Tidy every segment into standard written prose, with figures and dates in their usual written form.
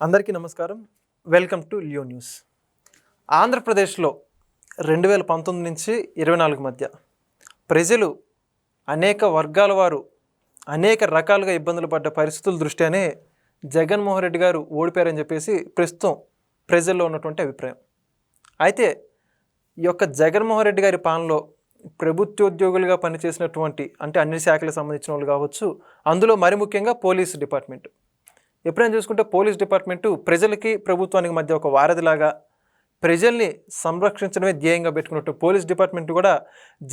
అందరికీ నమస్కారం. Welcome to Leo news. ఆంధ్రప్రదేశ్లో 2019 నుంచి 24 మధ్య ప్రజలు అనేక వర్గాల వారు అనేక రకాలుగా ఇబ్బందులు పడ్డ పరిస్థితుల దృష్ట్యానే జగన్మోహన్ రెడ్డి గారు ఓడిపోయారని చెప్పేసి ప్రస్తుతం ప్రజల్లో ఉన్నటువంటి అభిప్రాయం. అయితే ఈ యొక్క జగన్మోహన్ రెడ్డి గారి పాలనలో ప్రభుత్వోద్యోగులుగా పనిచేసినటువంటి అంటే అన్ని శాఖలకు సంబంధించిన వాళ్ళు కావచ్చు, అందులో మరి ముఖ్యంగా పోలీసు డిపార్ట్మెంట్. ఎప్పుడైనా చూసుకుంటే పోలీస్ డిపార్ట్మెంటు ప్రజలకి ప్రభుత్వానికి మధ్య ఒక వారధిలాగా ప్రజల్ని సంరక్షించడమే ధ్యేయంగా పెట్టుకున్నట్టు పోలీస్ డిపార్ట్మెంట్ కూడా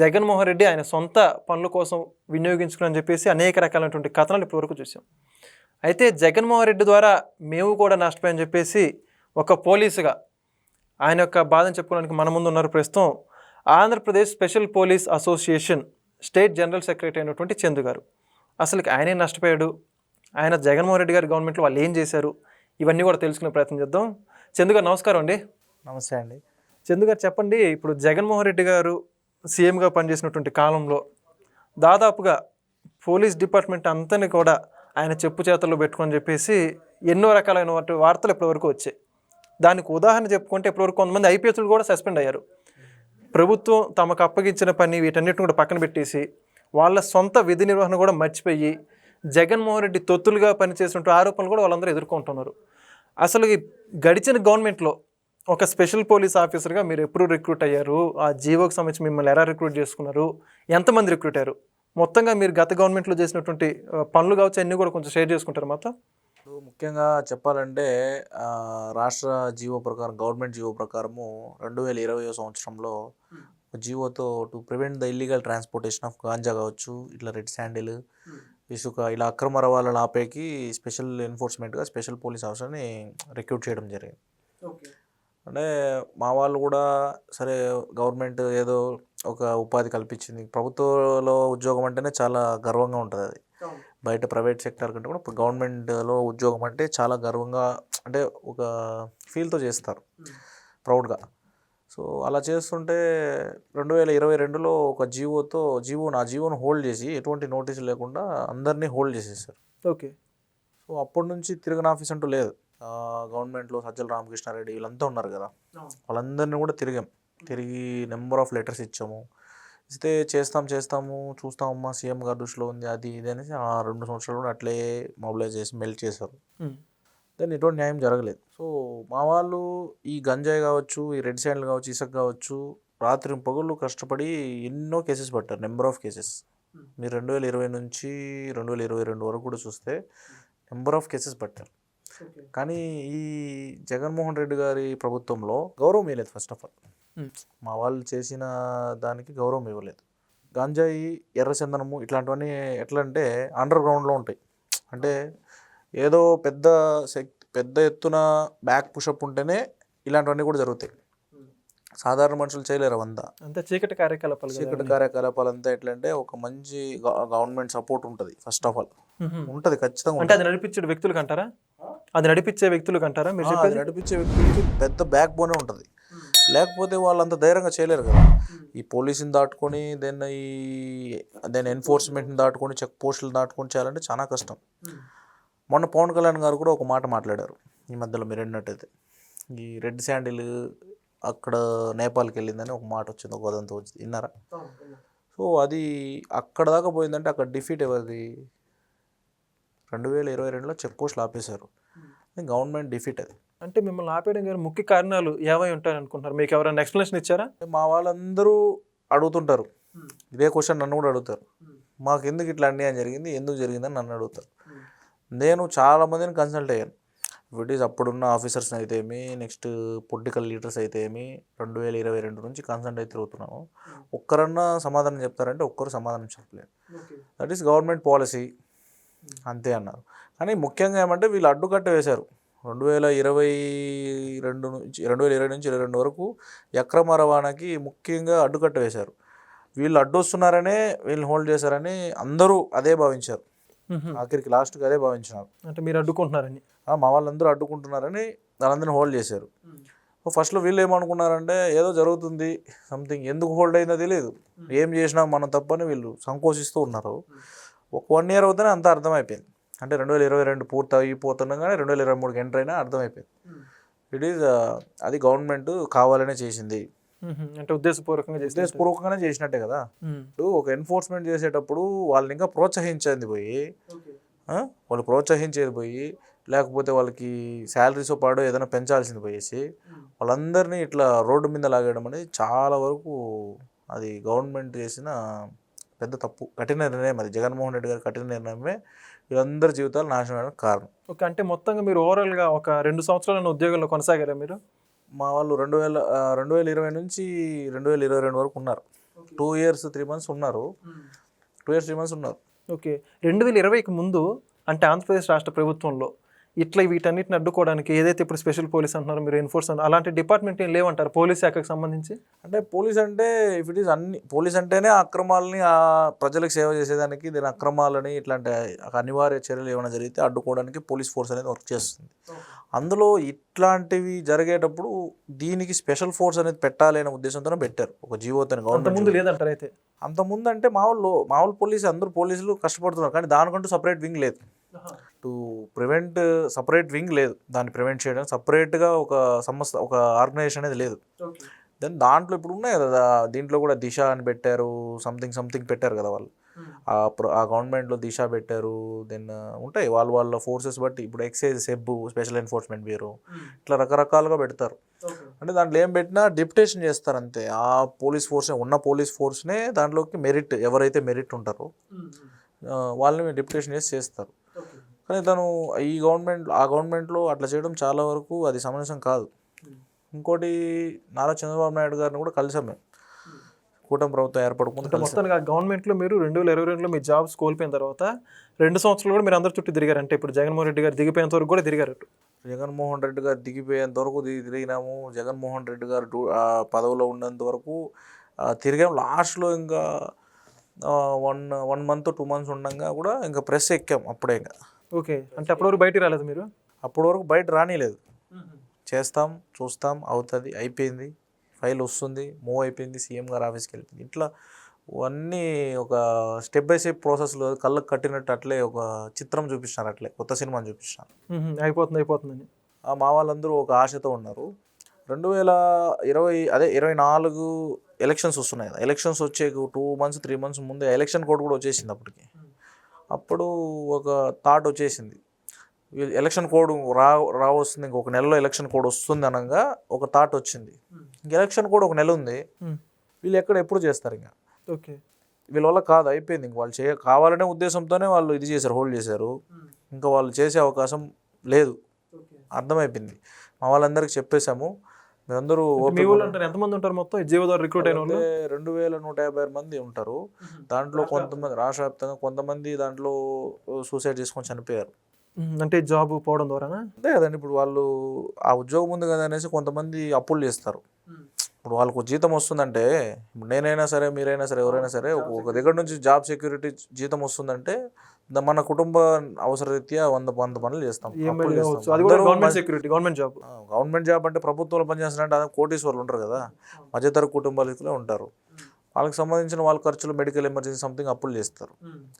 జగన్మోహన్ రెడ్డి ఆయన సొంత పనుల కోసం వినియోగించుకుని చెప్పేసి అనేక రకాలైనటువంటి కథనాలు ఇప్పటివరకు చూసాం. అయితే జగన్మోహన్ రెడ్డి ద్వారా మేము కూడా నష్టపోయామని చెప్పేసి ఒక పోలీసుగా ఆయన యొక్క బాధను చెప్పుకోవడానికి మన ముందు ఉన్నారు ప్రస్తుతం Andhra Pradesh special police association state general secretary అయినటువంటి చందు గారు. అసలుకి ఆయనే నష్టపోయాడు, ఆయన జగన్మోహన్ రెడ్డి గారి గవర్నమెంట్లో వాళ్ళు ఏం చేశారు, ఇవన్నీ కూడా తెలుసుకునే ప్రయత్నం చేద్దాం. చందు గారు నమస్కారం అండి. నమస్తే అండి. చందు గారు చెప్పండి, ఇప్పుడు జగన్మోహన్ రెడ్డి గారు సీఎంగా పనిచేసినటువంటి కాలంలో దాదాపుగా పోలీస్ డిపార్ట్మెంట్ అంతని కూడా ఆయన చెప్పు చేతల్లో పెట్టుకొని చెప్పేసి ఎన్నో రకాలైన వార్తలు ఇప్పటివరకు వచ్చాయి. దానికి ఉదాహరణ చెప్పుకుంటే ఇప్పటివరకు కొంతమంది ఐపీఎస్లు కూడా సస్పెండ్ అయ్యారు. ప్రభుత్వం తమకు అప్పగించిన పని వీటన్నిటిని కూడా పక్కన పెట్టేసి వాళ్ళ సొంత విధి నిర్వహణ కూడా మర్చిపోయి జగన్మోహన్ రెడ్డి తొత్తులుగా పనిచేసినట్టు ఆరోపణలు కూడా వాళ్ళందరూ ఎదుర్కొంటున్నారు. అసలు ఈ గడిచిన గవర్నమెంట్లో ఒక స్పెషల్ పోలీస్ ఆఫీసర్గా మీరు ఎప్పుడు రిక్రూట్ అయ్యారు, ఆ జీవోకి సంబంధించి మిమ్మల్ని ఎలా రిక్రూట్ చేసుకున్నారు, ఎంతమంది రిక్రూట్ అయ్యారు, మొత్తంగా మీరు గత గవర్నమెంట్లో చేసినటువంటి పనులు కావచ్చు అన్నీ కూడా కొంచెం షేర్ చేసుకుంటారు మాతో. ముఖ్యంగా చెప్పాలంటే రాష్ట్ర జీవో ప్రకారం గవర్నమెంట్ జీవో ప్రకారము 2020 సంవత్సరంలో జీవోతో to prevent the illegal transportation of ganja కావచ్చు, ఇట్లా రెడ్ శాండిల్, ఇసుక, ఇలా అక్రమ రవాణాలను ఆపేకి స్పెషల్ ఎన్ఫోర్స్మెంట్గా స్పెషల్ పోలీస్ ఆఫీసర్ని రిక్రూట్ చేయడం జరిగింది. అంటే మా వాళ్ళు కూడా సరే గవర్నమెంట్ ఏదో ఒక ఉపాధి కల్పించింది, ప్రభుత్వంలో ఉద్యోగం అంటేనే చాలా గర్వంగా ఉంటుంది. అది బయట ప్రైవేట్ సెక్టర్ కంటే కూడా గవర్నమెంట్లో ఉద్యోగం అంటే చాలా గర్వంగా, అంటే ఒక ఫీల్తో చేస్తారు, ప్రౌడ్గా. సో అలా చేస్తుంటే 2022లో ఒక జీవోను హోల్డ్ చేసి ఎటువంటి నోటీసులు లేకుండా అందరినీ హోల్డ్ చేసేసారు. ఓకే. సో అప్పటి నుంచి తిరగని ఆఫీస్ అంటూ లేదు. గవర్నమెంట్లో సజ్జల రామకృష్ణారెడ్డి వీళ్ళంతా ఉన్నారు కదా, వాళ్ళందరినీ కూడా తిరిగి నెంబర్ ఆఫ్ లెటర్స్ ఇచ్చాము. ఇస్తే చేస్తాము చూస్తామమ్మా, సీఎం గారి దృష్టిలో ఉంది అది ఇది అనేసి ఆ 2 సంవత్సరాలు కూడా అట్లే మొబిలైజ్ చేసి మెల్ట్ చేశారు. దాన్ని ఎటువంటి న్యాయం జరగలేదు. సో మా వాళ్ళు ఈ గంజాయి కావచ్చు, ఈ రెడ్ శాండిల్ కావచ్చు, ఇసుక కావచ్చు, రాత్రి పగళ్ళు కష్టపడి ఎన్నో కేసెస్ పట్టారు, నెంబర్ ఆఫ్ కేసెస్. మీరు 2020 నుంచి 2022 వరకు కూడా చూస్తే నెంబర్ ఆఫ్ కేసెస్ పట్టారు. కానీ ఈ జగన్మోహన్ రెడ్డి గారి ప్రభుత్వంలో గౌరవం ఇవ్వలేదు. ఫస్ట్ ఆఫ్ ఆల్ మా వాళ్ళు చేసిన దానికి గౌరవం ఇవ్వలేదు. గంజాయి, ఎర్రచందనము ఇట్లాంటివన్నీ ఎట్లా అంటే అండర్ గ్రౌండ్లో ఉంటాయి. అంటే ఏదో పెద్ద ఎత్తున బ్యాక్ పుషప్ ఉంటేనే ఇలాంటివన్నీ కూడా జరుగుతాయి. సాధారణ మనుషులు చేయలేరు అవంతా. అంతే చీకటి కార్యకలాపాలు అంతా ఎట్లంటే ఒక మంచి గవర్నమెంట్ సపోర్ట్ ఉంటుంది. ఫస్ట్ ఆఫ్ ఆల్ ఉంటుంది ఖచ్చితంగా. అంటే అది నడిపించే వ్యక్తులకు అంటారా? అది నడిపించే వ్యక్తులకు అంటారా మీరు చెప్పేది? నడిపించే వ్యక్తులకి పెద్ద బ్యాక్ బోనే ఉంటుంది, లేకపోతే వాళ్ళు అంత ధైర్యంగా చేయలేరు కదా. ఈ పోలీసుని దాటుకొని దెన్ ఎన్ఫోర్స్మెంట్ని దాటుకొని చెక్ పోస్టులు దాటుకొని చేయాలంటే చాలా కష్టం. మొన్న పవన్ కళ్యాణ్ గారు కూడా ఒక మాట మాట్లాడారు ఈ మధ్యలో, మీరు అన్నట్టయితే ఈ రెడ్ శాండిల్ అక్కడ నేపాల్కి వెళ్ళిందని ఒక మాట వచ్చింది, ఒక వదంతో వచ్చింది, విన్నారా? సో అది అక్కడ దాకా పోయిందంటే అక్కడ డిఫీట్ ఎవరిది? 2022లో చెక్ పోస్టులు ఆపేశారు, గవర్నమెంట్ డిఫీట్. అది అంటే మిమ్మల్ని ఆపేయడం గారు ముఖ్య కారణాలు ఏమై ఉంటాయని అనుకుంటున్నారు? మీకు ఎవరైనా ఎక్స్ప్లెనేషన్ ఇచ్చారా? మా వాళ్ళందరూ అడుగుతుంటారు ఇదే క్వశ్చన్, నన్ను కూడా అడుగుతారు, మాకు ఎందుకు ఇట్లా అన్యాయం జరిగింది, ఎందుకు జరిగిందని నన్ను అడుగుతారు. నేను చాలామందిని కన్సల్ట్ అయ్యాను. ఇట్ ఈస్ అప్పుడున్న ఆఫీసర్స్ అయితే ఏమి, నెక్స్ట్ పొలిటికల్ లీడర్స్ అయితే ఏమి, 2022 నుంచి కన్సల్ట్ అయితే తిరుగుతున్నాను. ఒక్కరన్నా సమాధానం చెప్తారంటే ఒక్కరు సమాధానం చెప్పలేదు. దట్ ఈస్ గవర్నమెంట్ పాలసీ అంతే అన్నారు. కానీ ముఖ్యంగా ఏమంటే వీళ్ళు అడ్డుకట్ట వేశారు. 2022 నుంచి 2022 వరకు అక్రమ రవాణాకి ముఖ్యంగా అడ్డుకట్ట వేశారు. వీళ్ళు అడ్డొస్తున్నారనే వీళ్ళని హోల్డ్ చేశారని అందరూ అదే భావించారు. ఆఖరికి లాస్ట్కి అదే భావించినారు. అంటే మీరు అడ్డుకుంటున్నారని, మా వాళ్ళందరూ అడ్డుకుంటున్నారని వాళ్ళందరినీ హోల్డ్ చేశారు. ఫస్ట్లో వీళ్ళు ఏమనుకున్నారంటే ఏదో జరుగుతుంది సంథింగ్, ఎందుకు హోల్డ్ అయిందో తెలియదు, ఏం చేసినా మనం తప్పని వీళ్ళు సంకోచిస్తూ ఉన్నారు. ఒక 1 year అవుతూనే అంతా అర్థమైపోయింది. అంటే 2022 పూర్తి అయిపోతుండగానే 2023కి ఎంటర్ అయినా అర్థమైపోయింది. ఇట్ ఈజ్ అది గవర్నమెంట్ కావాలనే చేసింది, అంటే ఉద్దేశపూర్వకంగా చేసి ఉద్దేశపూర్వకంగానే చేసినట్టే కదా. ఇప్పుడు ఒక ఎన్ఫోర్స్మెంట్ చేసేటప్పుడు వాళ్ళని ఇంకా ప్రోత్సహించేది పోయి వాళ్ళు ప్రోత్సహించేది పోయి లేకపోతే వాళ్ళకి శాలరీస్ పాడో ఏదైనా పెంచాల్సింది పోయేసి వాళ్ళందరినీ ఇట్లా రోడ్డు మీద లాగేయడం అనేది చాలా వరకు అది గవర్నమెంట్ చేసిన పెద్ద తప్పు, కఠిన నిర్ణయం. అది జగన్మోహన్ రెడ్డి గారి కఠిన నిర్ణయమే వీళ్ళందరి జీవితాలు నాశనం అవడానికి కారణం. ఓకే, అంటే మొత్తంగా మీరు ఓవరాల్గా ఒక 2 సంవత్సరాల ఉద్యోగంలో కొనసాగారా మీరు? మా వాళ్ళు 2020 నుంచి 2022 వరకు ఉన్నారు. 2 years 3 months ఉన్నారు. 2 years 3 months ఉన్నారు. ఓకే, 2020కి ముందు అంటే ఆంధ్రప్రదేశ్ రాష్ట్ర ప్రభుత్వంలో ఇట్లా వీటన్నిటిని అడ్డుకోవడానికి ఏదైతే ఇప్పుడు స్పెషల్ పోలీస్ అంటున్నారో మీరు ఎన్ఫోర్స్మెంట్ అలాంటి డిపార్ట్మెంట్ ఏం లేవంటారు పోలీస్ శాఖకు సంబంధించి? అంటే పోలీస్ అంటే ఇఫ్ ఇట్ ఈస్ అన్ని పోలీస్ అంటేనే అక్రమాలని ప్రజలకు సేవ చేసేదానికి దీని అక్రమాలని ఇట్లాంటి అనివార్య చర్యలు ఏమైనా జరిగితే అడ్డుకోవడానికి పోలీస్ ఫోర్స్ అనేది వర్క్ చేస్తుంది. అందులో ఇట్లాంటివి జరిగేటప్పుడు దీనికి స్పెషల్ ఫోర్స్ అనేది పెట్టాలి అనే ఉద్దేశంతోనే పెట్టారు ఒక జీవోతో. గవర్నమెంట్ ముందు లేదంటారు అయితే? అంతకుముందు అంటే మామూలు పోలీసు అందరూ పోలీసులు కష్టపడుతున్నారు కానీ దానికంటూ సపరేట్ వింగ్ లేదు. టు ప్రివెంట్ సపరేట్ వింగ్ లేదు, దాన్ని ప్రివెంట్ చేయడం సపరేట్గా ఒక సంస్థ ఒక ఆర్గనైజేషన్ అనేది లేదు. దెన్ దాంట్లో ఇప్పుడు ఉన్నాయి కదా, దీంట్లో కూడా దిశ అని పెట్టారు, సంథింగ్ పెట్టారు కదా వాళ్ళు. ఆ గవర్నమెంట్లో దిశ పెట్టారు. దెన్ ఉంటాయి వాళ్ళ ఫోర్సెస్ బట్టి ఇప్పుడు excise, SEB, special enforcement bureau ఇట్లా రకరకాలుగా పెడతారు. అంటే దాంట్లో ఏం పెట్టినా డిప్యుటేషన్ చేస్తారు అంతే. ఆ పోలీస్ ఫోర్స్నే ఉన్న పోలీస్ ఫోర్స్నే దాంట్లోకి మెరిట్ ఎవరైతే మెరిట్ ఉంటారో వాళ్ళని డిప్యుటేషన్ చేస్తారు. కానీ తను ఆ గవర్నమెంట్లో అట్లా చేయడం చాలా వరకు అది సమంజసం కాదు. ఇంకోటి నారా చంద్రబాబు నాయుడు గారిని కూడా కలిసాం మేము కూటమి ప్రభుత్వం ఏర్పడుకుంటే. మొత్తానికి గవర్నమెంట్లో మీరు 2022లో మీ జాబ్స్ కోల్పోయిన తర్వాత 2 సంవత్సరాలు కూడా మీరు అందరి చుట్టూ తిరిగారు. అంటే ఇప్పుడు జగన్మోహన్ రెడ్డి గారు దిగిపోయేంత వరకు కూడా తిరిగారు. జగన్మోహన్ రెడ్డి గారు దిగిపోయేంత వరకు తిరిగినాము. జగన్మోహన్ రెడ్డి గారు పదవిలో ఉన్నంత వరకు తిరిగాము. లాస్ట్లో ఇంకా 1 month 2 months ఉండగా కూడా ఇంకా ప్రెస్ ఎక్కాం అప్పుడే. ఇంకా ఓకే, అంటే అప్పటి వరకు బయటికి రాలేదు మీరు? అప్పటి వరకు బయట రానిలేదు. చేస్తాం, చూస్తాం, అవుతుంది, అయిపోయింది, ఫైల్ వస్తుంది, మూవ్ అయిపోయింది, సీఎం గారు ఆఫీస్కి వెళ్ళిపోయింది. ఇట్లా అన్నీ ఒక స్టెప్ బై స్టెప్ ప్రాసెస్లో కళ్ళకు కట్టినట్టు అట్లే ఒక చిత్రం చూపిస్తున్నారు, అట్లే కొత్త సినిమాని చూపిస్తున్నారు. అయిపోతుందని మా వాళ్ళందరూ ఒక ఆశతో ఉన్నారు. 2024 ఎలక్షన్స్ వస్తున్నాయి కదా, ఎలక్షన్స్ వచ్చే 2 months 3 months ముందే ఎలక్షన్ కోడ్ కూడా వచ్చేసింది అప్పటికి. అప్పుడు ఒక థాట్ వచ్చేసింది, ఎలక్షన్ కోడ్ రావస్తుంది, ఇంకొక నెలలో ఎలక్షన్ కోడ్ వస్తుంది అనగా ఒక థాట్ వచ్చింది. ఎలక్షన్ కోడ్ ఒక నెల ఉంది, వీళ్ళు ఎప్పుడు చేస్తారు ఇంకా? ఓకే, వీళ్ళ వల్ల కాదు, అయిపోయింది. ఇంక వాళ్ళు కావాలనే ఉద్దేశంతోనే వాళ్ళు ఇది చేశారు, హోల్డ్ చేశారు. ఇంకా వాళ్ళు చేసే అవకాశం లేదు, అర్థమైపోయింది. మా వాళ్ళందరికీ చెప్పేశాము, మీరందరూ. ఎంతమంది ఉంటారు మొత్తం జీవో ద్వారా రిక్రూట్ అయిన వాళ్ళు? 2156 మంది ఉంటారు. దాంట్లో కొంతమంది రాష్ట్ర వ్యాప్తంగా, కొంతమంది దాంట్లో సూసైడ్ చేసుకొని చనిపోయారు. అంటే జాబ్ పోవడం ద్వారా అంతే కదండి. ఇప్పుడు వాళ్ళు ఆ ఉద్యోగం ఉంది కదా అనేసి కొంతమంది అప్పులు చేస్తారు. ఇప్పుడు వాళ్ళకు జీతం వస్తుందంటే, ఇప్పుడు నేనైనా సరే, మీరైనా సరే, ఎవరైనా సరే ఒక దగ్గర నుంచి జాబ్ సెక్యూరిటీ జీతం వస్తుందంటే మన కుటుంబ అవసరరీత్యా 100 పనులు చేస్తాం. గవర్నమెంట్ జాబ్ అంటే ప్రభుత్వంలో పనిచేస్తారంటే అదే కోటీశ్వర్లు ఉంటారు కదా, మధ్యతరగతి కుటుంబాలతో ఉంటారు. వాళ్ళకి సంబంధించిన వాళ్ళ ఖర్చులు, మెడికల్ ఎమర్జెన్సీ సంథింగ్ అప్పులు చేస్తారు.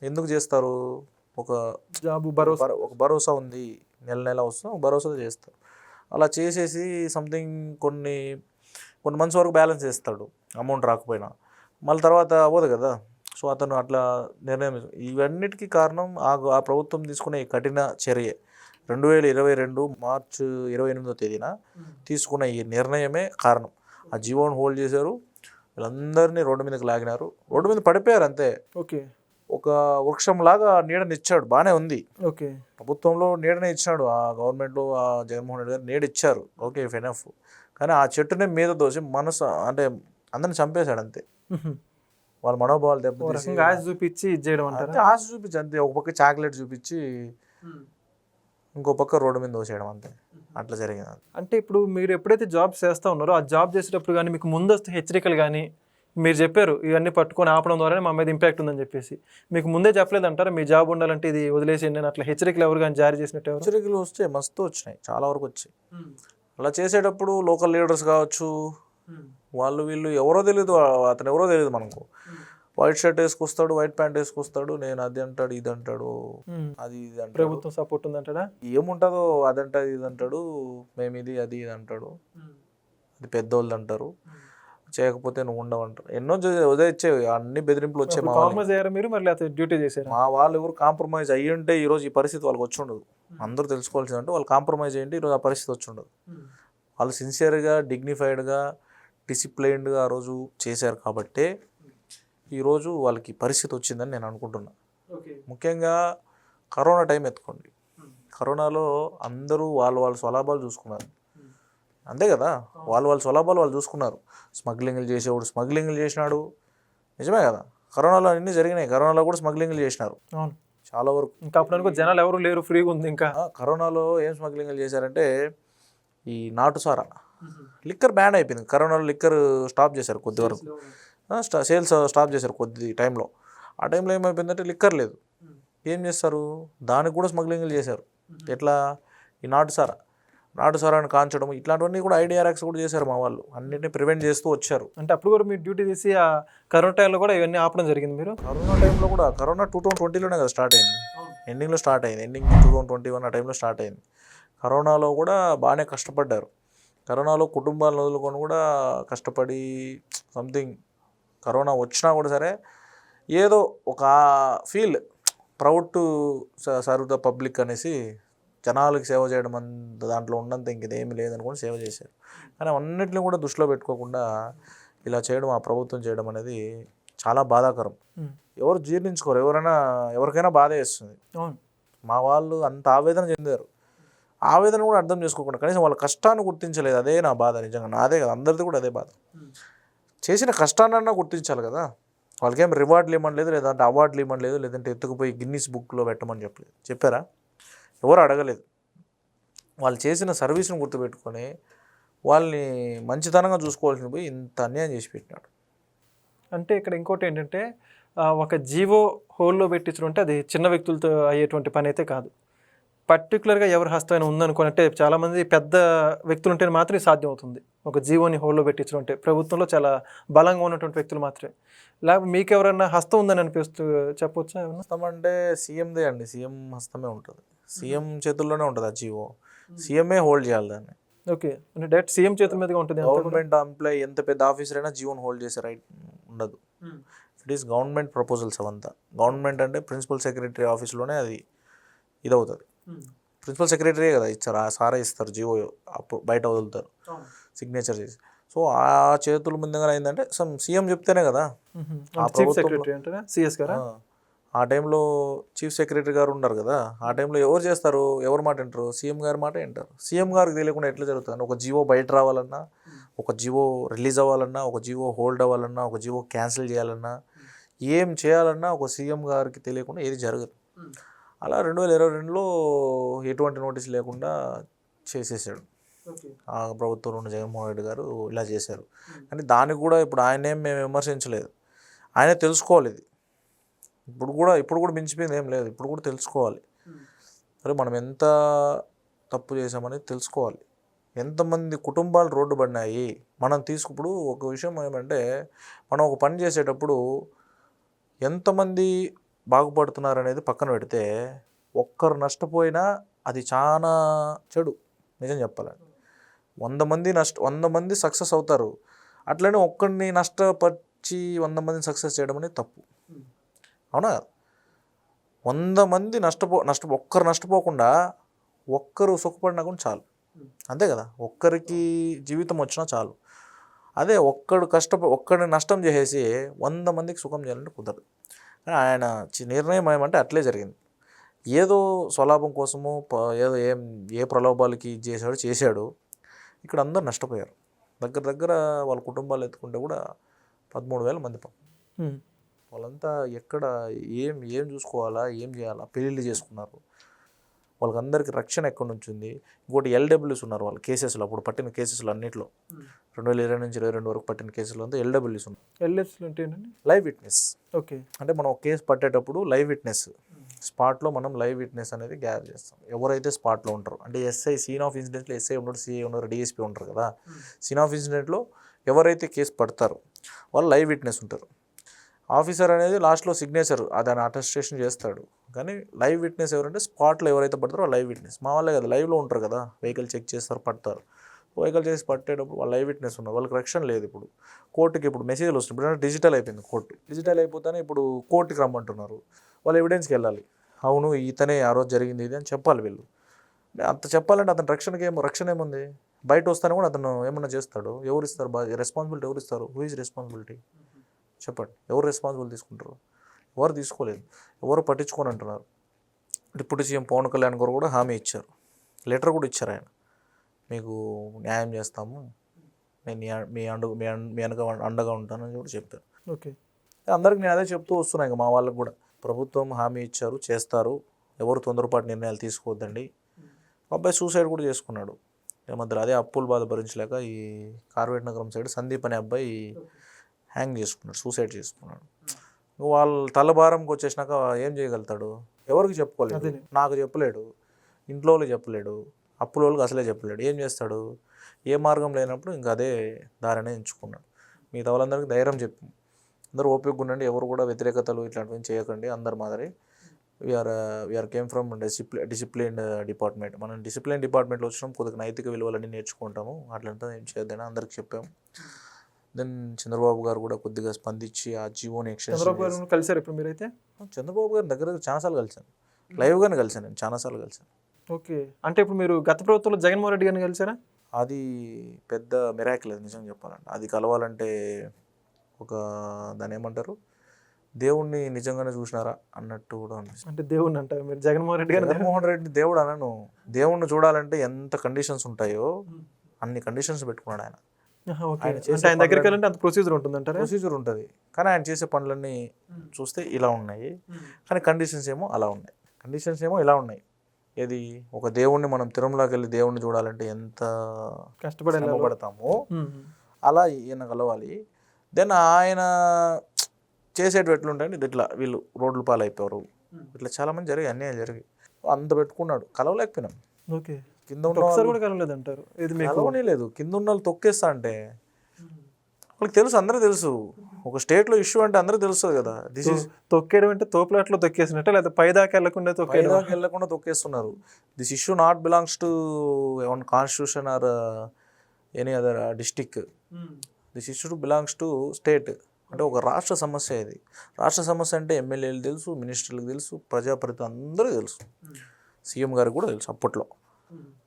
ఎందుకు చేస్తారు? ఒక భరోసా ఉంది, నెల వస్తుంది, ఒక భరోసాతో చేస్తారు. అలా చేసేసి సంథింగ్ కొన్ని మంత్స్ వరకు బ్యాలెన్స్ చేస్తాడు అమౌంట్ రాకపోయినా, మళ్ళీ తర్వాత అవ్వదు కదా. సో అతను అట్లా నిర్ణయం. ఇవన్నిటికీ కారణం ఆ ప్రభుత్వం తీసుకునే ఈ కఠిన చర్య. 2022 March 28న తీసుకున్న ఈ నిర్ణయమే కారణం. ఆ జీవోని హోల్డ్ చేశారు, వీళ్ళందరినీ రోడ్డు మీదకి లాగినారు, రోడ్డు మీద పడిపోయారు అంతే. ఓకే, ఒక వృక్షం లాగా నీడనిచ్చాడు, బాగానే ఉంది. ఓకే, ప్రభుత్వంలో నీడనే ఇచ్చాడు, ఆ గవర్నమెంట్లో ఆ జగన్మోహన్ రెడ్డి గారు నీడ ఇచ్చారు, ఓకే ఎనఫ్. కానీ ఆ చెట్టునే మీద దోసి మనసు అంటే అందరిని చంపేశాడు అంతే. వాళ్ళ మనోభావాలు దెబ్బతీసి ఆశ చూపించి ఆశ చూపించి అంతే. ఒక పక్క చాక్లెట్ చూపించి ఇంకో పక్క రోడ్డు మీద దోసేయడం అంతే. అట్లా జరిగింది. అంటే ఇప్పుడు మీరు ఎప్పుడైతే జాబ్ చేస్తూ ఉన్నారో ఆ జాబ్ చేసేటప్పుడు కానీ మీకు ముందస్తు హెచ్చరికలు కానీ మీరు చెప్పారు ఇవన్నీ పట్టుకొని ఆపడం ద్వారానే మా మీద ఇంపాక్ట్ ఉందని చెప్పేసి, మీకు ముందే చెప్పలేదంటారా మీ జాబ్ ఉండాలంటే ఇది వదిలేసేయండి అని? అట్లా హెచ్చరికలు ఎవరు కానీ జారీ చేసినట్టు? హెచ్చరికలు వస్తే మస్తు వచ్చినాయి, చాలా వరకు వచ్చాయి. అలా చేసేటప్పుడు లోకల్ లీడర్స్ కావచ్చు, వాళ్ళు వీళ్ళు ఎవరో తెలియదు, అతను ఎవరో తెలియదు మనకు, వైట్ షర్ట్ వేసుకొస్తాడు, వైట్ ప్యాంట్ వేసుకొస్తాడు, నేను అది అంటాడు, ఇది అంటాడు, అది ఇది అంటాడు. ప్రభుత్వం సపోర్ట్ ఉందంటాడా? ఏముంటుందో అదంటాడు, ఇది అంటాడు, మేము ఇది అది ఇది అంటాడు, అది పెద్దోళ్ళు అంటారు, చేయకపోతే నువ్వు ఉండవంటారు. ఎన్నో ఉదయించేవి అన్ని బెదిరింపులు వచ్చాయి. కాంప్రమైజ్ అయ్యారా మీరు మరి లేకపోతే డ్యూటీ చేశారు? మా వాళ్ళు ఎవరు కాంప్రమైజ్ అయ్యి ఉంటే ఈరోజు ఈ పరిస్థితి వాళ్ళకి వచ్చి ఉండదు. అందరూ తెలుసుకోవాల్సిందంటే వాళ్ళు కాంప్రమైజ్ అయ్యింటే ఈరోజు ఆ పరిస్థితి వచ్చి ఉండదు. వాళ్ళు సిన్సియర్గా, డిగ్నిఫైడ్గా, డిసిప్లైన్డ్గా ఆ రోజు చేశారు కాబట్టే ఈరోజు వాళ్ళకి పరిస్థితి వచ్చిందని నేను అనుకుంటున్నా. ముఖ్యంగా కరోనా టైం ఎత్తుకోండి. కరోనాలో అందరూ వాళ్ళ స్వలాభాలు చూసుకున్నారు, అంతే కదా. వాళ్ళ స్వలాభాలు వాళ్ళు చూసుకున్నారు. స్మగ్లింగ్లు చేసేవాడు స్మగ్లింగ్లు చేసినాడు, నిజమే కదా. కరోనాలో అన్నీ జరిగినాయి. కరోనాలో కూడా స్మగ్లింగ్లు చేసినారు చాలా వరకు. ఇంకా అప్పుడు జనాలు ఎవరు లేరు, ఫ్రీగా ఉంది. ఇంకా కరోనాలో ఏం స్మగ్లింగ్లు చేశారంటే ఈ నాటుసారా, లిక్కర్ బ్యాన్ అయిపోయింది. కరోనాలో లిక్కర్ స్టాప్ చేశారు కొద్ది వరకు, సేల్స్ స్టాప్ చేశారు కొద్ది టైంలో. ఆ టైంలో ఏమైపోయిందంటే లిక్కర్ లేదు. ఏం చేస్తారు, దానికి కూడా స్మగ్లింగ్లు చేశారు. ఎట్లా, ఈ నాటుసారాన్ని కాంచడం, ఇట్లాంటివన్నీ కూడా IDRX కూడా చేశారు మా వాళ్ళు. అన్నింటినీ ప్రివెంట్ చేస్తూ వచ్చారు. అంటే అప్పుడు కూడా మీరు డ్యూటీ చేసి ఆ కరోనా టైంలో కూడా ఇవన్నీ ఆపడం జరిగింది మీరు? కరోనా టైంలో కూడా, కరోనా 2020లోనే కదా స్టార్ట్ అయింది, ఎండింగ్లో స్టార్ట్ అయింది, ఎండింగ్ 2021 ఆ టైంలో స్టార్ట్ అయింది. కరోనాలో కూడా బాగానే కష్టపడ్డారు. కరోనాలో కుటుంబాలను వదులుకొని కూడా కష్టపడి సంథింగ్, కరోనా వచ్చినా కూడా సరే ఏదో ఒక feel, proud to serve the public అనేసి, జనాలకు సేవ చేయడం దాంట్లో ఉన్నంత ఇంకేదేమీ లేదనుకొని సేవ చేశారు. కానీ అన్నింటినీ కూడా దృష్టిలో పెట్టుకోకుండా ఇలా చేయడం, ఆ ప్రభుత్వం చేయడం అనేది చాలా బాధాకరం. ఎవరు జీర్ణించుకోరు, ఎవరికైనా బాధ వేస్తుంది. మా వాళ్ళు అంత ఆవేదన చెందారు. ఆవేదన కూడా అర్థం చేసుకోకుండా కనీసం వాళ్ళ కష్టాన్ని గుర్తించలేదు. అదే నా బాధ, నిజంగా నాదే కదా, అందరిది కూడా అదే బాధ. చేసిన కష్టాన్నన్నా గుర్తించాలి కదా. వాళ్ళకేం రివార్డులు ఇవ్వమని లేదు, లేదంటే అవార్డులు ఇవ్వమని లేదు, లేదంటే ఎత్తుకుపోయి గిన్నీస్ బుక్లో పెట్టమని చెప్పారా? ఎవరు అడగలేదు. వాళ్ళు చేసిన సర్వీస్ని గుర్తుపెట్టుకొని వాళ్ళని మంచితనంగా చూసుకోవాల్సింది పోయి ఇంత అన్యాయం చేసి పెట్టినాడు. అంటే ఇక్కడ ఇంకోటి ఏంటంటే, ఒక జీవో హోల్లో పెట్టించడం అంటే అది చిన్న వ్యక్తులతో అయ్యేటువంటి పని అయితే కాదు. పర్టికులర్గా ఎవరి హస్తమైనా ఉందనుకోని, అంటే చాలామంది పెద్ద వ్యక్తులు ఉంటేనే మాత్రమే సాధ్యం అవుతుంది ఒక జీవోని హోల్లో పెట్టించడం. అంటే ప్రభుత్వంలో చాలా బలంగా ఉన్నటువంటి వ్యక్తులు మాత్రమే. లేకపోతే మీకు ఎవరైనా హస్తం ఉందని అనిపిస్తూ చెప్పొచ్చా? ఏమన్నా హస్తం అంటే సీఎందే అండి, సీఎం హస్తమే ఉంటుంది, సీఎం చేతుల్లోనే ఉంటుంది ఆ జీవో. సీఎంఏ హోల్డ్ చేయాలి దాన్ని. ఓకే, అంటే డైరెక్ట్ సీఎం చేతుల మీదుగా ఉంటుంది. గవర్నమెంట్ ఎంప్లాయీ ఎంత పెద్ద ఆఫీసర్ అయినా జీవోని హోల్డ్ చేసే రైట్ ఉండదు. ఇట్ ఈస్ గవర్నమెంట్ ప్రపోజల్స్ అవంతా. గవర్నమెంట్ అంటే ప్రిన్సిపల్ సెక్రటరీ ఆఫీస్లోనే అది ఇదవుతుంది. ప్రిన్సిపల్ సెక్రటరీ కదా ఇచ్చారు, ఆ సారే ఇస్తారు జీవో, అప్పుడు బయట వదులుతారు సిగ్నేచర్ చేసి. సో ఆ చేతుల ముందుగా అయిందంటే సీఎం చెప్తేనే కదా. ఆ టైంలో చీఫ్ సెక్రటరీ గారు ఉన్నారు కదా, ఆ టైంలో ఎవరు చేస్తారు, ఎవరు మాట వింటారు? సీఎం గారి మాట వింటారు. సీఎం గారికి తెలియకుండా ఎట్లా జరుగుతుంది? ఒక జీవో బయట రావాలన్నా, ఒక జీవో రిలీజ్ అవ్వాలన్నా, ఒక జీవో హోల్డ్ అవ్వాలన్నా, ఒక జీవో క్యాన్సిల్ చేయాలన్నా, ఏం చేయాలన్నా ఒక సీఎం గారికి తెలియకుండా ఏది జరగదు. అలా 2022లో ఎటువంటి నోటీస్ లేకుండా చేసేసాడు ఆ ప్రభుత్వంలో ఉన్న జగన్మోహన్ రెడ్డి గారు. ఇలా చేశారు. కానీ దానికి కూడా ఇప్పుడు ఆయనేం మేము విమర్శించలేదు. ఆయనే తెలుసుకోవాలి ఇది. ఇప్పుడు కూడా మించిపోయింది ఏం లేదు. ఇప్పుడు కూడా తెలుసుకోవాలి, సరే మనం ఎంత తప్పు చేసామనేది తెలుసుకోవాలి. ఎంతమంది కుటుంబాలు రోడ్డు పడినాయి మనం ఇప్పుడు ఒక విషయం ఏమంటే, మనం ఒక పని చేసేటప్పుడు ఎంతమంది బాగుపడుతున్నారు అనేది పక్కన పెడితే, ఒక్కరు నష్టపోయినా అది చాలా చెడు. నిజం చెప్పాలంటే 100 మంది సక్సెస్ అవుతారు, అట్లనే ఒక్కడిని నష్టపరిచి 100 మందిని సక్సెస్ చేయడం అనేది తప్పు. అవునా? 100 మంది ఒక్కరు నష్టపోకుండా ఒక్కరు సుఖపడినా కూడా చాలు, అంతే కదా. ఒక్కరికి జీవితం వచ్చినా చాలు. అదే ఒక్కడిని నష్టం చేసేసి 100 మందికి సుఖం చేయాలంటే కుదరదు. కానీ ఆయన నిర్ణయం ఏమంటే అట్లే జరిగింది. ఏదో స్వలాభం కోసము ఏదో ఏ ప్రలోభాలకి చేశాడు. ఇక్కడ అందరూ నష్టపోయారు. దగ్గర వాళ్ళ కుటుంబాలు ఎత్తుకుంటే కూడా 13,000 మంది వాళ్ళంతా ఎక్కడ ఏం చూసుకోవాలా, ఏం చేయాలా, పెళ్ళిళ్ళు చేసుకున్నారు. వాళ్ళకందరికీ రక్షణ ఎక్కడి నుంచి ఉంది? ఇంకోటి LWS ఉన్నారు వాళ్ళ కేసెస్లో, అప్పుడు పట్టిన కేసెస్లో అన్నింటిలో 2020 నుంచి 2022 వరకు పట్టిన కేసులో అంతా LWS ఉన్నారు. LWS అంటే లైవ్ విట్నెస్. ఓకే, అంటే మనం ఒక కేసు పట్టేటప్పుడు లైవ్ విట్నెస్, స్పాట్లో మనం లైవ్ విట్నెస్ అనేది గ్యాదర్ చేస్తాం. ఎవరైతే స్పాట్లో ఉంటారో, అంటే ఎస్ఐ సీన్ ఆఫ్ ఇన్సిడెంట్లో ఎస్ఐ ఉండరు, సిఐ ఉండరు, DSP ఉంటారు కదా. సీన్ ఆఫ్ ఇన్సిడెంట్లో ఎవరైతే కేసు పడతారో వాళ్ళు లైవ్ విట్నెస్ ఉంటారు. ఆఫీసర్ అనేది లాస్ట్లో సిగ్నేచర్ దాన్ని అటెస్టేషన్ చేస్తాడు. కానీ లైవ్ విట్నెస్ ఎవరంటే స్పాట్లో ఎవరైతే పడతారో లైవ్ విట్నెస్. మా వాళ్ళే కదా లైవ్లో ఉంటారు కదా, వెహికల్ చెక్ చేస్తారు, పడతారు. వెహికల్ చేసి పట్టేటప్పుడు వాళ్ళ లైవ్ విట్నెస్ ఉన్నారు, వాళ్ళకి రక్షణ లేదు. ఇప్పుడు కోర్టుకి ఇప్పుడు మెసేజ్లు వస్తుంది, ఇప్పుడు డిజిటల్ అయిపోయింది కోర్టు. డిజిటల్ అయిపోతేనే ఇప్పుడు కోర్టుకి రమ్మంటున్నారు. వాళ్ళు ఎవిడెన్స్కి వెళ్ళాలి, అవును ఇతనే ఆ రోజు జరిగింది ఇది అని చెప్పాలి వీళ్ళు. అంత చెప్పాలంటే అతని రక్షణ ఏముంది? బయట వస్తానే కూడా అతను ఏమన్నా చేస్తాడు, ఎవరు ఇస్తారు రెస్పాన్సిబిలిటీ? ఎవరు ఇస్తారు? Who is responsibility? చెప్పండి, ఎవరు రెస్పాన్సిబుల్ తీసుకుంటారు? ఎవరు తీసుకోలేదు, ఎవరు పట్టించుకొని అంటున్నారు. డిప్యూటీ సీఎం పవన్ కళ్యాణ్ గారు కూడా హామీ ఇచ్చారు, లెటర్ కూడా ఇచ్చారు ఆయన, మీకు న్యాయం చేస్తాము, నేను మీ అండగా ఉంటానని కూడా చెప్పారు. ఓకే, అందరికి నేను అదే చెప్తూ వస్తున్నాను. ఇంకా మా వాళ్ళకి కూడా ప్రభుత్వం హామీ ఇచ్చారు, చేస్తారు, ఎవరు తొందరపాటు నిర్ణయాలు తీసుకోవద్దండి. అబ్బాయి సూసైడ్ కూడా చేసుకున్నాడు మధ్యలో, అదే అప్పుల బాధ భరించలేక ఈ కార్వేట్ నగరం సైడ్ సందీప్ అనే అబ్బాయి హ్యాంగ్ చేసుకున్నాడు, సూసైడ్ చేసుకున్నాడు. వాళ్ళ తలభారంకి వచ్చేసినాక ఏం చేయగలుగుతాడు? ఎవరికి చెప్పుకోలేదు, నాకు చెప్పలేడు, ఇంట్లో వాళ్ళకి చెప్పలేడు, అప్పుల వాళ్ళకి అసలే చెప్పలేడు. ఏం చేస్తాడు? ఏ మార్గం లేనప్పుడు ఇంకా అదే దారినే ఎంచుకున్నాడు. మిగతా వాళ్ళందరికీ ధైర్యం చెప్పి అందరూ ఓపికగా ఉండండి, ఎవరు కూడా వ్యతిరేకతలు ఇట్లాంటివి చేయకండి, అందరి మాదిరి we are came from disciplined department. మనం డిసిప్లిన్ డిపార్ట్మెంట్లో వచ్చినాం, కొద్దిగా నైతిక విలువలన్నీ నేర్చుకుంటాము, అట్లంతా ఏం చేయొద్దని అందరికి చెప్పాము. దెన్ చంద్రబాబు గారు కూడా కొద్దిగా స్పందించి ఆ జీవోని చంద్రబాబు కలిసారు ఇప్పుడు మీరైతే? చంద్రబాబు గారి దగ్గర చాలాసార్లు కలిసాను, లైవ్గానే కలిసాను, నేను చాలాసార్లు కలిసాను. ఓకే, అంటే ఇప్పుడు మీరు గత ప్రభుత్వంలో జగన్మోహన్ రెడ్డి గారిని కలిసారా? అది పెద్ద మిరాకిల్, అది నిజంగా చెప్పాలంటే. అది కలవాలంటే దాన్ని ఏమంటారు, దేవుణ్ణి నిజంగానే చూసినారా అన్నట్టు కూడా అనిపిస్తుంది. అంటే దేవుణ్ణి అంటారు మీరు జగన్మోహన్ రెడ్డి గారు? జగన్మోహన్ రెడ్డి దేవుడు అనను, దేవుణ్ణి చూడాలంటే ఎంత కండిషన్స్ ఉంటాయో అన్ని కండిషన్స్ పెట్టుకున్నాడు ఆయన. ఆయన దగ్గరికి వెళ్ళాలంటే అంత ప్రొసీజర్ ఉంటుంది అంటారా? ప్రొసీజర్ ఉంటుంది, కానీ ఆయన చేసే పనులన్నీ చూస్తే ఇలా ఉన్నాయి, కానీ కండిషన్స్ ఏమో అలా ఉన్నాయి, కండిషన్స్ ఏమో ఇలా ఉన్నాయి. ఏది, ఒక దేవుణ్ణి మనం తిరుమలకి వెళ్ళి దేవుణ్ణి చూడాలంటే ఎంత కష్టపడతామో అలా ఈయన కలవాలి. దెన్ ఆయన చేసేటివి ఎట్లుంటాయండి, ఇట్లా వీళ్ళు రోడ్ల పాలైపోయారు, ఇట్లా చాలామంది జరిగాయి, అన్యాయం జరిగాయి, అంత పెట్టుకున్నాడు, కలవలేకపోయినాం. ఓకే, కింద ఉన్న కలవలేదంటారు, కలవనే లేదు, కింద ఉన్న వాళ్ళు తొక్కేస్తా అంటే వాళ్ళకి తెలుసు, అందరూ తెలుసు, ఒక స్టేట్లో ఇష్యూ అంటే అందరూ తెలుస్తుంది కదా. దిస్ ఈస్ తొక్కేయడం అంటే తోపులాట్లో తొక్కేసినట్టు, లేదా పైదాకా వెళ్ళకుండా తొక్కేస్తున్నారు. This issue not belongs to even constitution or any other district. This issue belongs to state. అంటే ఒక రాష్ట్ర సమస్య ఇది. రాష్ట్ర సమస్య అంటే ఎమ్మెల్యేలు తెలుసు, మినిస్టర్లకు తెలుసు, ప్రజాప్రతినిధులు అందరూ తెలుసు, సీఎం గారికి కూడా తెలుసు. అప్పట్లో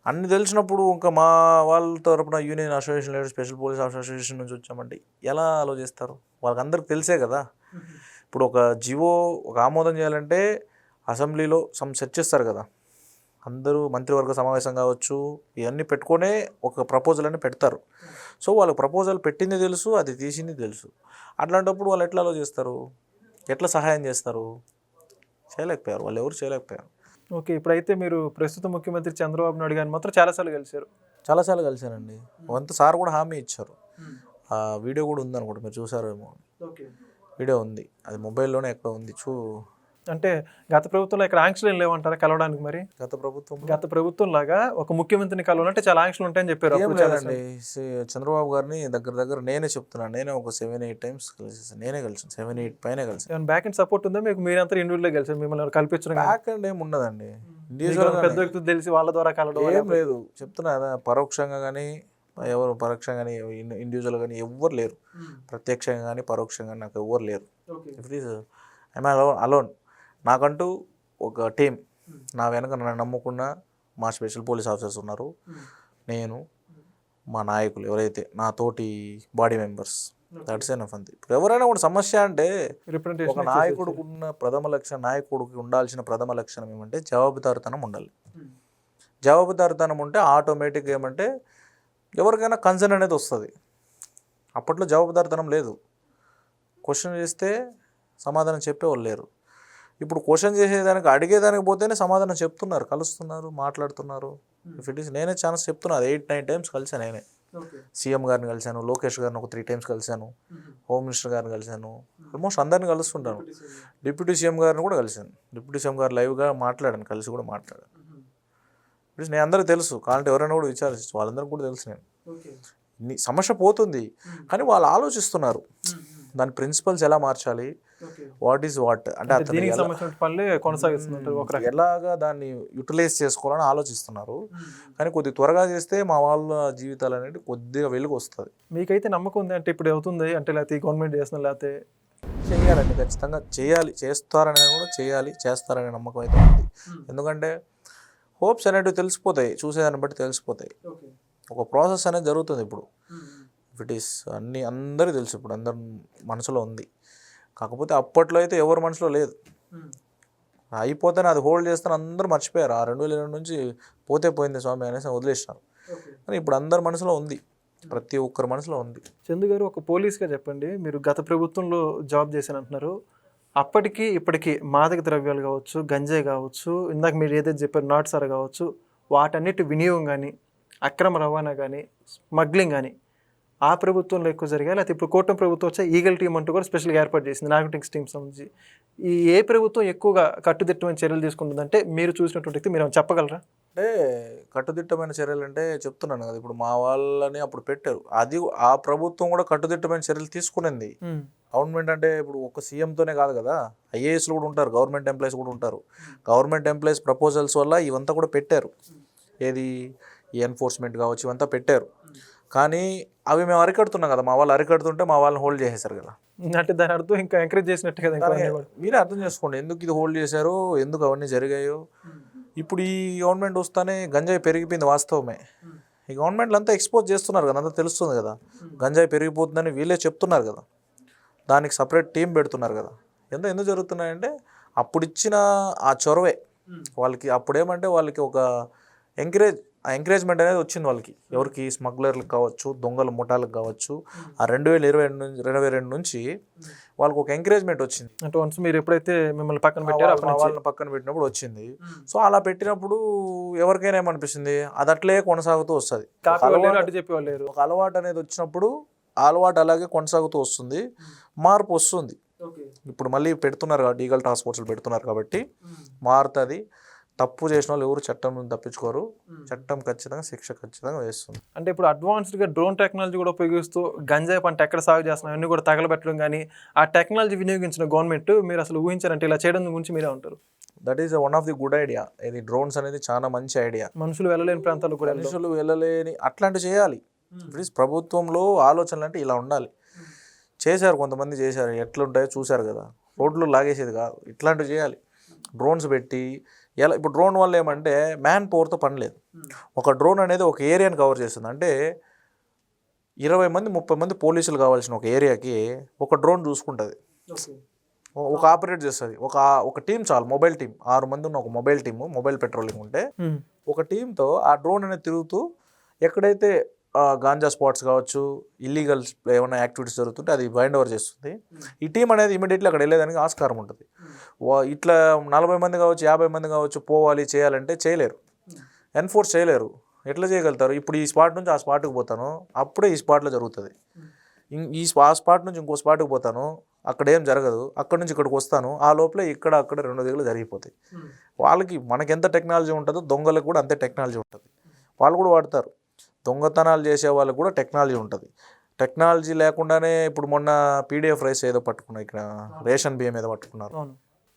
అన్ని తెలిసినప్పుడు ఇంకా మా వాళ్ళ తరపున union association leader, special police association నుంచి వచ్చామంటే ఎలా ఆలోచిస్తారు? వాళ్ళకి అందరికి తెలిసే కదా. ఇప్పుడు ఒక జివో ఒక ఆమోదం చేయాలంటే అసెంబ్లీలో సెట్ చేస్తారు కదా, అందరూ మంత్రివర్గ సమావేశం కావచ్చు, ఇవన్నీ పెట్టుకొనే ఒక ప్రపోజల్ అని పెడతారు. సో వాళ్ళకి ప్రపోజల్ పెట్టింది తెలుసు, అది తీసింది తెలుసు. అట్లాంటప్పుడు వాళ్ళు ఎట్లా ఆలోచిస్తారు, ఎట్లా సహాయం చేస్తారు? చేయలేకపోయారు, వాళ్ళు ఎవరు చేయలేకపోయారు. ఓకే, ఇప్పుడైతే మీరు ప్రస్తుత ముఖ్యమంత్రి చంద్రబాబు నాయుడు గారిని మాత్రం చాలాసార్లు కలిశారు? చాలాసార్లు కలిశానండి. వంత సార్ కూడా హామీ ఇచ్చారు. ఆ వీడియో కూడా ఉందనుకుంటా, మీరు చూసారేమో. వీడియో ఉంది, అది మొబైల్లోనే ఎక్కడ ఉంది. అంటే గత ప్రభుత్వంలో ఇక్కడ ఆంక్షలు ఏం లేవంటారా కలవడానికి? మరి గత ప్రభుత్వం లాగా ఒక ముఖ్యమంత్రిని కలవాలంటే చాలా ఆంక్షలు ఉంటాయని చెప్పారు. లేదండి, చంద్రబాబు గారిని దగ్గర నేనే చెప్తున్నాను, నేనే ఒక 7-8 టైమ్స్ కలిసాను, నేనే కలిసాను, 7-8 పైన కలిసాను. బ్యాక్ అండ్ సపోర్ట్ ఉందా మీకు? మీరంతా ఇండివిజువల్గా కలిసారు, మిమ్మల్ని కల్పించడం? బ్యాక్ అండ్ ఏమి ఉండదండి, పెద్ద వ్యక్తులు తెలిసి వాళ్ళ ద్వారా కలవడం ఏం లేదు. చెప్తున్నా కదా, పరోక్షంగా కానీ ఎవరు పరోక్షంగా కానీ ఇండివిజువల్ కానీ ఎవ్వరు లేరు, ప్రత్యక్షంగా కానీ పరోక్షంగా కానీ నాకు ఎవ్వరు లేరు. If it is I'm alone. నాకంటూ ఒక టీం నా వెనక నన్ను నమ్ముకున్న మా స్పెషల్ పోలీస్ ఆఫీసర్స్ ఉన్నారు, నేను, మా నాయకులు ఎవరైతే నా తోటి బాడీ మెంబర్స్, దట్స్ ఎనఫ్ అంతే. ఇప్పుడు ఎవరైనా కూడా సమస్య అంటే ఒక నాయకుడికి ఉన్న ప్రథమ లక్షణం, నాయకుడికి ఉండాల్సిన ప్రథమ లక్షణం ఏమంటే జవాబుదారితనం ఉండాలి. జవాబుదారితనం ఉంటే ఆటోమేటిక్గా ఏమంటే ఎవరికైనా కన్సర్న్ అనేది వస్తుంది. అప్పట్లో జవాబుదారితనం లేదు, క్వశ్చన్ చేస్తే సమాధానం చెప్పేవాళ్ళు లేరు. ఇప్పుడు క్వశ్చన్ చేసేదానికి అడిగేదానికి పోతేనే సమాధానం చెప్తున్నారు, కలుస్తున్నారు, మాట్లాడుతున్నారు. ఇఫ్ ఇట్ ఈస్ నేనే ఛాన్స్ చెప్తున్నాను, 8-9 టైమ్స్ కలిసాను. నేనే సీఎం గారిని కలిశాను, లోకేష్ గారిని ఒక 3 టైమ్స్ కలిశాను, హోమ్ మినిస్టర్ గారిని కలిశాను, ఆల్మోస్ట్ అందరిని కలుస్తుంటాను. డిప్యూటీ సీఎం గారిని కూడా కలిశాను, డిప్యూటీ సీఎం గారు లైవ్గా మాట్లాడాను, కలిసి కూడా మాట్లాడాను. ఇట్ నేను అందరికీ తెలుసు, కావాలంటే ఎవరైనా కూడా విచారించు, వాళ్ళందరికీ కూడా తెలుసు. నేను సమస్య పోతుంది, కానీ వాళ్ళు ఆలోచిస్తున్నారు దాని ప్రిన్సిపల్స్ ఎలా మార్చాలి, వాట్ ఈస్ వాట్ అంటే అతను దీనికి సంబంధించిన పనులే కొనసాగిస్తున్నారు ఒక రకంగా. ఎలాగా దాన్ని యూటిలైజ్ చేసుకోవాలని ఆలోచిస్తున్నారు. కానీ కొద్దిగా త్వరగా చేస్తే మా వాళ్ళ జీవితాలు అనేది కొద్దిగా వెలుగు వస్తుంది. మీకైతే నమ్మకం ఉంది అంటే ఇప్పుడు అవుతుంది అంటే లేకపోతే గవర్నమెంట్ చేస్తున్నా లేకపోతే చేయాలండి, ఖచ్చితంగా చేయాలి, చేస్తారనేది కూడా చేస్తారనే నమ్మకం అయితే ఉంది. ఎందుకంటే హోప్స్ అనేటివి తెలిసిపోతాయి, చూసేదాన్ని బట్టి తెలిసిపోతాయి. ఒక ప్రాసెస్ అనేది జరుగుతుంది ఇప్పుడు. ఇఫ్ ఇట్ ఈస్ అందరికీ తెలుసు, ఇప్పుడు అందరి మనసులో ఉంది. కాకపోతే అప్పట్లో అయితే ఎవరి మనసులో లేదు. అయిపోతేనే అది హోల్డ్ చేస్తాను అందరూ మర్చిపోయారు. ఆ 2020 నుంచి పోతే పోయింది స్వామి అనేసి వదిలేసినారు. కానీ ఇప్పుడు అందరి మనసులో ఉంది, ప్రతి ఒక్కరి మనసులో ఉంది. చందు గారు, ఒక పోలీస్గా చెప్పండి, మీరు గత ప్రభుత్వంలో జాబ్ చేశాను అంటున్నారు. అప్పటికి ఇప్పటికీ మాదక ద్రవ్యాలు కావచ్చు, గంజాయి కావచ్చు, ఇందాక మీరు ఏదైతే చెప్పారు నాటుసారా కావచ్చు, వాటన్నిటి వినియోగం కానీ, అక్రమ రవాణా కానీ, స్మగ్లింగ్ కానీ ఆ ప్రభుత్వంలో ఎక్కువ జరిగాయి. లేకపోతే ఇప్పుడు కూటమి ప్రభుత్వం వచ్చే ఈగల్ టీమ్ అంటూ కూడా స్పెషల్గా ఏర్పాటు చేసింది నార్కోటిక్స్ టీమ్ సంబంధించి. ఈ ఏ ప్రభుత్వం ఎక్కువగా కట్టుదిట్టమైన చర్యలు తీసుకుంటుందంటే మీరు చూసినటువంటి వ్యక్తి, మీరు చెప్పగలరా? అంటే కట్టుదిట్టమైన చర్యలు అంటే చెప్తున్నాను కదా, ఇప్పుడు మా వాళ్ళని అప్పుడు పెట్టారు. అది ఆ ప్రభుత్వం కూడా కట్టుదిట్టమైన చర్యలు తీసుకునింది. గవర్నమెంట్ అంటే ఇప్పుడు ఒక సీఎంతోనే కాదు కదా, ఐఏఎస్లు కూడా ఉంటారు, గవర్నమెంట్ ఎంప్లాయీస్ కూడా ఉంటారు. గవర్నమెంట్ ఎంప్లాయీస్ ప్రపోజల్స్ వల్ల ఇవంతా కూడా పెట్టారు. ఏది ఈ ఎన్ఫోర్స్మెంట్ కావచ్చు, ఇవంతా పెట్టారు. కానీ అవి మేము అరికడుతున్నాం కదా, మా వాళ్ళు అరికడుతుంటే మా వాళ్ళని హోల్డ్ చేసేసారు కదా. అంటే దాని అర్థం ఇంకా ఎంకరేజ్ చేసినట్టు కదా. మీరే అర్థం చేసుకోండి ఎందుకు ఇది హోల్డ్ చేశారో, ఎందుకు అవన్నీ జరిగాయో. ఇప్పుడు ఈ గవర్నమెంట్ వస్తానే గంజాయి పెరిగిపోయింది, వాస్తవమే. ఈ గవర్నమెంట్లు అంతా ఎక్స్పోజ్ చేస్తున్నారు కదా, అంతా తెలుస్తుంది కదా. గంజాయి పెరిగిపోతుందని వీళ్ళే చెప్తున్నారు కదా, దానికి సపరేట్ టీం పెడుతున్నారు కదా. ఎందుకు జరుగుతున్నాయంటే అప్పుడు ఇచ్చిన ఆ చొరవే వాళ్ళకి. అప్పుడేమంటే వాళ్ళకి ఒక ఎంకరేజ్మెంట్ అనేది వచ్చింది వాళ్ళకి. ఎవరికి? స్మగ్లర్లకు కావచ్చు, దొంగల ముఠాలకు కావచ్చు. ఆ 2022 నుంచి వాళ్ళకి ఒక ఎంకరేజ్మెంట్ వచ్చింది. అంటే వన్స్ మీరు ఎప్పుడైతే మిమ్మల్ని పక్కన పెట్టారో వాళ్ళని పక్కన పెట్టినప్పుడు వచ్చింది. సో అలా పెట్టినప్పుడు ఎవరికైనా ఏమనిపిస్తుంది, అది అట్లే కొనసాగుతూ వస్తుంది. ఒక అలవాటు అనేది వచ్చినప్పుడు ఆ అలవాటు అలాగే కొనసాగుతూ వస్తుంది, మార్పు వస్తుంది. ఇప్పుడు మళ్ళీ పెడుతున్నారు కాబట్టి, ఈగల్ టాస్క్ ఫోర్స్లు పెడుతున్నారు కాబట్టి మారుతుంది. తప్పు చేసిన వాళ్ళు ఎవరు చట్టం నుంచి తప్పించుకోరు. చట్టం ఖచ్చితంగా శిక్ష ఖచ్చితంగా వేస్తుంది. అంటే ఇప్పుడు అడ్వాన్స్డ్గా డ్రోన్ టెక్నాలజీ కూడా ఉపయోగిస్తూ గంజాయి పంట ఎక్కడ సాగు చేస్తున్నాం అన్నీ కూడా తగలబెట్టడం కానీ, ఆ టెక్నాలజీ వినియోగించిన గవర్నమెంట్ మీరు అసలు ఊహించారంటే ఇలా చేయడం గురించి మీరే ఉంటారు. That is one of the good idea. ఇది డ్రోన్స్ అనేది చాలా మంచి ఐడియా. మనుషులు వెళ్ళలేని ప్రాంతాలు కూడా వెళ్ళలేని అట్లాంటివి చేయాలి. ప్లీజ్ ప్రభుత్వంలో ఆలోచనలు అంటే ఇలా ఉండాలి. చేశారు, కొంతమంది చేశారు, ఎట్లుంటాయో చూశారు కదా. రోడ్లు లాగేసేది కాదు, ఇట్లాంటివి చేయాలి. డ్రోన్స్ పెట్టి ఎలా, ఇప్పుడు డ్రోన్ వల్ల ఏమంటే మ్యాన్ పవర్తో పని లేదు. ఒక డ్రోన్ అనేది ఒక ఏరియాని కవర్ చేస్తుంది. అంటే 20 మంది 30 మంది పోలీసులు కావాల్సిన ఒక ఏరియాకి ఒక డ్రోన్ చూసుకుంటుంది, ఒక ఆపరేట్ చేస్తుంది. ఒక టీం చాలు, మొబైల్ టీం. 6 మంది ఉన్న ఒక మొబైల్ టీము, మొబైల్ పెట్రోలింగ్ ఉంటే ఒక టీంతో ఆ డ్రోన్ అనేది తిరుగుతూ ఎక్కడైతే గాంజా స్పాట్స్ కావచ్చు, ఇల్లీగల్ ఏమైనా యాక్టివిటీస్ జరుగుతుంటే అది బైండ్ ఓవర్ చేస్తుంది. ఈ టీం అనేది ఇమీడియట్లీ అక్కడ వెళ్ళేదానికి ఆస్కారం ఉంటుంది. ఇట్లా 40 మంది కావచ్చు, 50 మంది కావచ్చు పోవాలి చేయాలంటే చేయలేరు, ఎన్ఫోర్స్ చేయలేరు. ఎట్లా చేయగలుగుతారు? ఇప్పుడు ఈ స్పాట్ నుంచి ఆ స్పాట్కి పోతాను, అప్పుడే ఈ స్పాట్లో జరుగుతుంది. ఆ స్పాట్ నుంచి ఇంకో స్పాట్కి పోతాను, అక్కడ ఏం జరగదు. అక్కడ నుంచి ఇక్కడికి వస్తాను, ఆ లోపల అక్కడ 2 దగ్గర జరిగిపోతాయి. వాళ్ళకి మనకి ఎంత టెక్నాలజీ ఉంటుందో దొంగలకు కూడా అంతే టెక్నాలజీ ఉంటుంది. వాళ్ళు కూడా వాడతారు. దొంగతనాలు చేసే వాళ్ళకు కూడా టెక్నాలజీ ఉంటుంది. టెక్నాలజీ లేకుండానే ఇప్పుడు మొన్న పీడిఎఫ్ రైస్ ఏదో పట్టుకున్నారు, ఇక్కడ రేషన్ బియ్యం ఏదో పట్టుకున్నారు.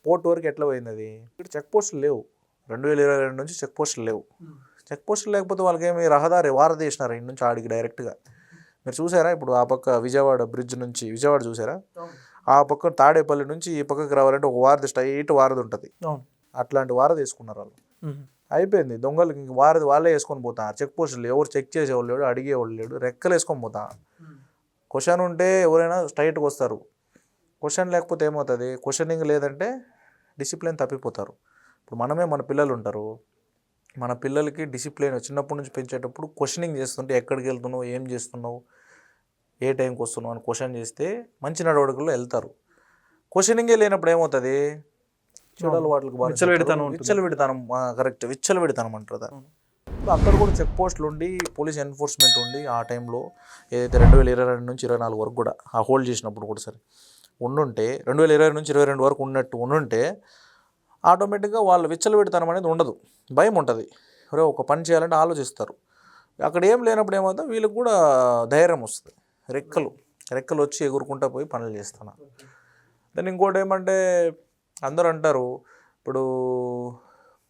పోర్ట్ వరకు ఎట్లా పోయింది అది? ఇక్కడ చెక్ పోస్టులు లేవు. 2022 నుంచి చెక్ పోస్టులు లేవు. చెక్ పోస్టులు లేకపోతే వాళ్ళకి ఏమి రహదారి వారదీసినారు ఇంటి నుంచి ఆడికి డైరెక్ట్గా. మీరు చూసారా? ఇప్పుడు ఆ పక్క విజయవాడ బ్రిడ్జ్ నుంచి విజయవాడ చూసారా? ఆ పక్క తాడేపల్లి నుంచి ఈ పక్కకి రావాలంటే ఒక వారధి, స్ట్రైట్ వారధి ఉంటుంది. అట్లాంటి వారధి వేసుకున్నారు వాళ్ళు. అయిపోయింది. దొంగలకి ఇంక వాళ్ళే వేసుకొని పోతారు. చెక్ పోస్టులు ఎవరు చెక్ చేసేవాళ్ళు లేడు, అడిగేవాళ్ళు లేడు, రెక్కలు వేసుకొని పోతా. క్వశ్చన్ ఉంటే ఎవరైనా స్ట్రైట్గా వస్తారు. క్వశ్చన్ లేకపోతే ఏమవుతుంది? క్వశ్చనింగ్ లేదంటే డిసిప్లిన్ తప్పిపోతారు. ఇప్పుడు మన పిల్లలు ఉంటారు, మన పిల్లలకి డిసిప్లిన్ చిన్నప్పటి నుంచి పెంచేటప్పుడు క్వశ్చనింగ్ చేస్తుంటే ఎక్కడికి వెళ్తున్నావు, ఏం చేస్తున్నావు, ఏ టైంకి వస్తున్నావు అని క్వశ్చన్ చేస్తే మంచి నడవడికల్లో వెళ్తారు. క్వశ్చనింగే లేనప్పుడు ఏమవుతుంది? చెడు వాటికి విచ్చలవిడితనం. కరెక్ట్, విచ్చలవిడితనం అంటారు. అక్కడ కూడా చెక్ పోస్టులు ఉండి పోలీస్ ఎన్ఫోర్స్మెంట్ ఉండి ఆ టైంలో ఏదైతే 2022 నుంచి 24 వరకు కూడా ఆ హోల్డ్ చేసినప్పుడు కూడా సరే ఉండుంటే, 2020 నుంచి 22 వరకు ఉండుంటే ఆటోమేటిక్గా వాళ్ళు విచ్చలవిడితనం అనేది ఉండదు, భయం ఉంటుంది. ఎవరో ఒక పని చేయాలంటే ఆలోచిస్తారు. అక్కడ ఏం లేనప్పుడు ఏమవుతుంది? వీళ్ళకి కూడా ధైర్యం వస్తుంది. రెక్కలు వచ్చి ఎగురుకుంటా పోయి పనులు చేస్తున్నారు. దెన్ ఇంకోటి ఏమంటే అందరూ అంటారు ఇప్పుడు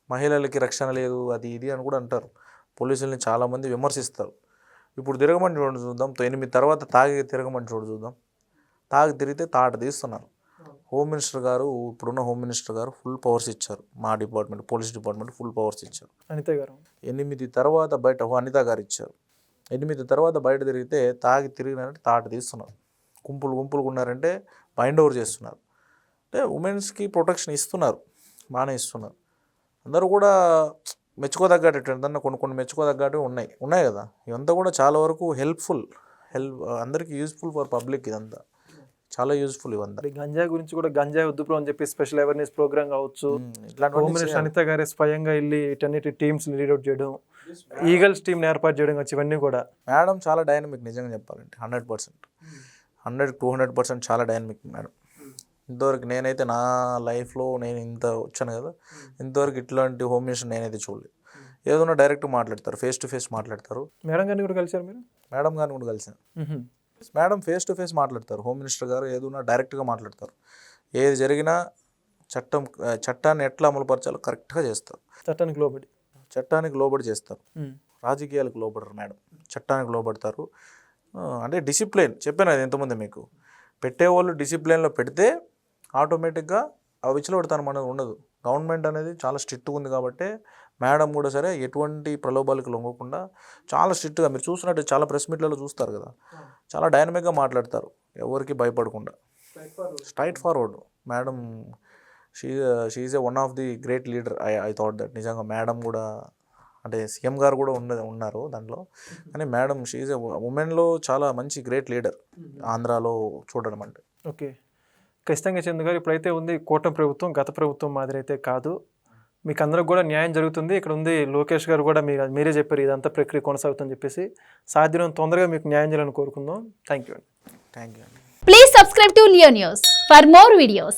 మహిళలకి రక్షణ లేదు అది ఇది అని కూడా అంటారు. పోలీసుల్ని చాలామంది విమర్శిస్తారు. ఇప్పుడు తిరగమని చూద్దాం, 8 తర్వాత తాగి తిరగమని చూద్దాం. తాగి తిరిగితే తాట తీస్తున్నారు. హోమ్ మినిస్టర్ గారు, ఇప్పుడున్న హోమ్ మినిస్టర్ గారు ఫుల్ పవర్స్ ఇచ్చారు. మా department, police department full powers ఇచ్చారు. అనిత గారు 8 తర్వాత బయట అనిత గారు ఇచ్చారు. 8 తర్వాత బయట తిరిగితే తాగి తిరిగినారంటే తాట తీస్తున్నారు. గుంపులుగా ఉన్నారంటే బైండ్ ఓవర్ చేస్తున్నారు. అంటే ఉమెన్స్కి ప్రొటెక్షన్ ఇస్తున్నారు, బాగానే ఇస్తున్నారు. అందరూ కూడా మెచ్చుకోదగ్గట్టు ఏదన్నా కొన్ని మెచ్చుకోదగ్గట్టు ఉన్నాయి కదా. ఇదంతా కూడా చాలా వరకు అందరికీ యూజ్ఫుల్ ఫర్ పబ్లిక్. ఇదంతా చాలా యూజ్ఫుల్. ఇవంతా గంజాయి గురించి కూడా గంజాయి వద్దు అని చెప్పి స్పెషల్ అవేర్నెస్ ప్రోగ్రామ్ కావచ్చు. హోమ్ మినిస్టర్ అనిత గారే స్వయంగా వెళ్ళి వీటన్నిటి టీమ్స్ లీడౌట్ చేయడం, ఈగల్స్ టీమ్ ఏర్పాటు చేయడం కావచ్చు, ఇవన్నీ కూడా మేడం చాలా డైనమిక్. నిజంగా చెప్పాలంటే 100%, 100-200% చాలా డైనమిక్ మేడం. ఇంతవరకు నేనైతే నా లైఫ్లో నేను ఇంత వచ్చాను కదా, ఇంతవరకు ఇట్లాంటి హోమ్ మినిస్టర్ నేనైతే చూడలేదు. ఏదైనా డైరెక్ట్ మాట్లాడతారు, ఫేస్ టు ఫేస్ మాట్లాడతారు. మేడం గారిని కూడా కలిసారు మీరు? మేడం గారిని కూడా కలిసాను. మేడం ఫేస్ టు ఫేస్ మాట్లాడతారు. హోమ్ మినిస్టర్ గారు ఏదైనా డైరెక్ట్గా మాట్లాడతారు. ఏది జరిగినా చట్టాన్ని ఎట్లా అమలుపరచాలో కరెక్ట్గా చేస్తారు. చట్టానికి లోబడి చేస్తారు. రాజకీయాలకు లోబడరు మేడం, చట్టానికి లోబడతారు. అంటే డిసిప్లిన్ చెప్పాను అది ఎంతమంది మీకు. పెట్టేవాళ్ళు డిసిప్లిన్లో పెడితే ఆటోమేటిక్గా ఆ విచ్చలబడతానం అనేది ఉండదు. గవర్నమెంట్ అనేది చాలా స్ట్రిక్ట్గా ఉంది కాబట్టి మేడం కూడా సరే ఎటువంటి ప్రలోభాలకు లొంగకుండా చాలా స్ట్రిక్ట్గా, మీరు చూసినట్టు చాలా ప్రెస్ మీట్లలో చూస్తారు కదా, చాలా డైనమిక్గా మాట్లాడతారు, ఎవరికి భయపడకుండా. Straightforward madam. She's one of the great leader. I thought that. నిజంగా మేడం కూడా, అంటే సీఎం గారు కూడా ఉన్నారు దాంట్లో, కానీ మేడం షీఈ్ ఉమెన్లో చాలా మంచి గ్రేట్ లీడర్ ఆంధ్రాలో చూడడం అంటే. ఓకే, ఖచ్చితంగా చందు గారు. ఇప్పుడైతే ఉంది కూటమి ప్రభుత్వం, గత ప్రభుత్వం మాదిరి అయితే కాదు. మీకు అందరికి కూడా న్యాయం జరుగుతుంది. ఇక్కడ ఉంది లోకేష్ గారు కూడా మీరే చెప్పారు ఇదంతా ప్రక్రియ కొనసాగుతుందని చెప్పేసి. సాధ్యం తొందరగా మీకు న్యాయం చేయాలని కోరుకుందాం. థ్యాంక్ యూ అండి. థ్యాంక్ యూ అండి. Please subscribe to Leo News for more videos.